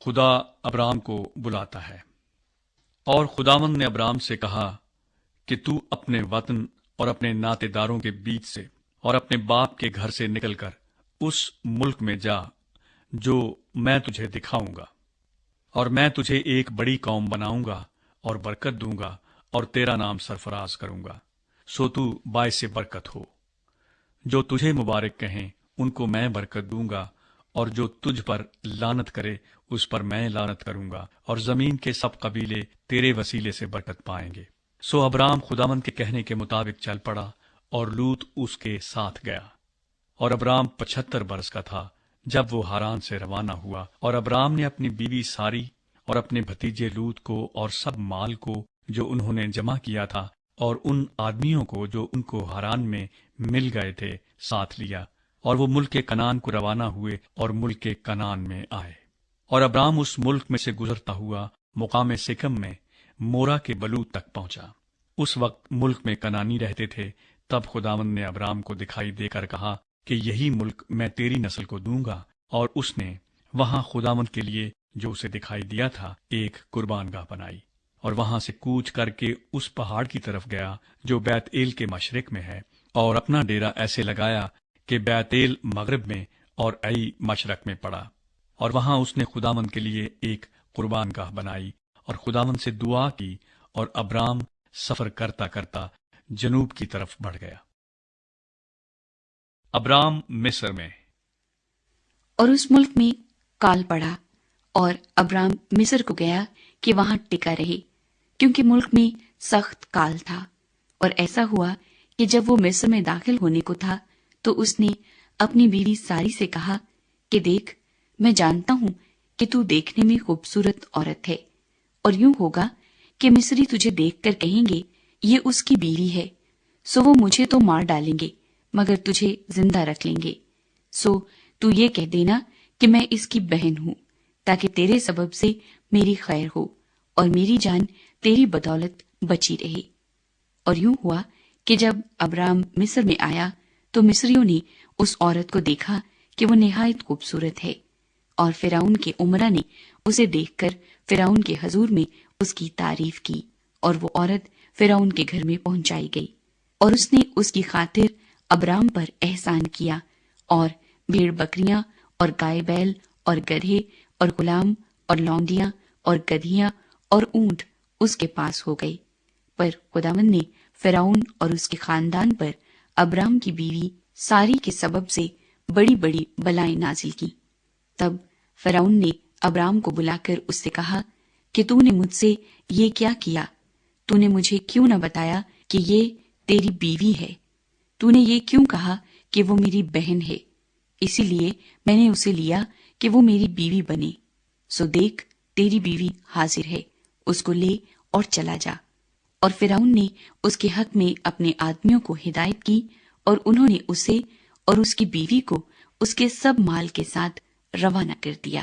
خدا ابرام کو بلاتا ہے۔ اور خداوند نے ابرام سے کہا کہ تو اپنے وطن اور اپنے ناطے داروں کے بیچ سے اور اپنے باپ کے گھر سے نکل کر اس ملک میں جا جو میں تجھے دکھاؤں گا، اور میں تجھے ایک بڑی قوم بناؤں گا اور برکت دوں گا اور تیرا نام سرفراز کروں گا، سو تو باعث برکت ہو۔ جو تجھے مبارک کہیں ان کو میں برکت دوں گا، اور جو تجھ پر لعنت کرے اس پر میں لعنت کروں گا، اور زمین کے سب قبیلے تیرے وسیلے سے برکت پائیں گے۔ سو ابرام خداوند کے کہنے کے مطابق چل پڑا، اور لوط اس کے ساتھ گیا۔ اور ابرام 75 برس کا تھا جب وہ ہاران سے روانہ ہوا، اور ابرام نے اپنی بیوی ساری اور اپنے بھتیجے لوط کو اور سب مال کو جو انہوں نے جمع کیا تھا، اور ان آدمیوں کو جو ان کو ہاران میں مل گئے تھے ساتھ لیا، اور وہ ملک کنعان کو روانہ ہوئے اور ملک کنعان میں آئے۔ اور ابرام اس ملک میں سے گزرتا ہوا مقام سکم میں مورا کے بلوت تک پہنچا۔ اس وقت ملک میں کنعانی رہتے تھے۔ تب خداوند نے ابرام کو دکھائی دے کر کہا کہ یہی ملک میں تیری نسل کو دوں گا، اور اس نے وہاں خداوند کے لیے جو اسے دکھائی دیا تھا ایک قربان گاہ بنائی، اور وہاں سے کوچ کر کے اس پہاڑ کی طرف گیا جو بیت ایل کے مشرق میں ہے، اور اپنا ڈیرا ایسے لگایا کہ بیت ایل مغرب میں اور ای مشرق میں پڑا، اور وہاں اس نے خداوند کے لیے ایک قربان گاہ بنائی اور خداوند سے دعا کی، اور ابرام سفر کرتا کرتا جنوب کی طرف بڑھ گیا۔ ابرام مصر میں۔ اور اس ملک میں کال پڑا، اور ابرام مصر کو گیا کہ وہاں ٹکا رہے، کیونکہ ملک میں سخت کال تھا۔ اور ایسا ہوا کہ جب وہ مصر میں داخل ہونے کو تھا تو اس نے اپنی بیوی ساری سے کہا کہ دیکھ، میں جانتا ہوں کہ تو دیکھنے میں خوبصورت عورت ہے، اور یوں ہوگا کہ مصری تجھے دیکھ کر کہیں گے یہ اس کی بیوی ہے، سو وہ مجھے تو مار ڈالیں گے مگر تجھے زندہ رکھ لیں گے۔ سو تو یہ کہہ دینا کہ میں اس کی بہن ہوں، تاکہ تیرے سبب سے میری خیر ہو اور میری جان تیری بدولت بچی رہے۔ اور یوں ہوا کہ جب ابرام مصر میں آیا تو مصریوں نے اس عورت کو دیکھا کہ وہ نہایت خوبصورت ہے، اور فرعون کے امرا نے اسے دیکھ کر فرعون کے حضور میں اس کی تعریف کی، اور وہ عورت فرعون کے گھر میں پہنچائی گئی، اور اس نے اس کی خاطر ابرام پر احسان کیا، اور بھیڑ بکریاں اور گائے بیل اور گدھے اور غلام اور لونڈیاں اور گدھیاں اور اونٹ اس کے پاس ہو گئے۔ پر خداوند نے فرعون اور اس کے خاندان پر ابرام کی بیوی ساری کے سبب سے بڑی بڑی بلائیں نازل کی۔ تب فرعون نے ابرام کو بلا کر اس سے کہا کہ تو نے مجھ سے یہ کیا کیا؟ تو نے مجھے کیوں نہ بتایا کہ یہ تیری بیوی ہے؟ تو نے یہ کیوں کہا کہ وہ میری بہن ہے؟ اسی لیے میں نے اسے لیا کہ وہ میری بیوی بنے۔ سو دیکھ، تیری بیوی حاضر ہے، اس کو لے اور چلا جا۔ اور فرعون نے اس کے حق میں اپنے آدمیوں کو ہدایت کی، اور انہوں نے اسے اور اس کی بیوی کو اس کے سب مال کے ساتھ روانہ کر دیا۔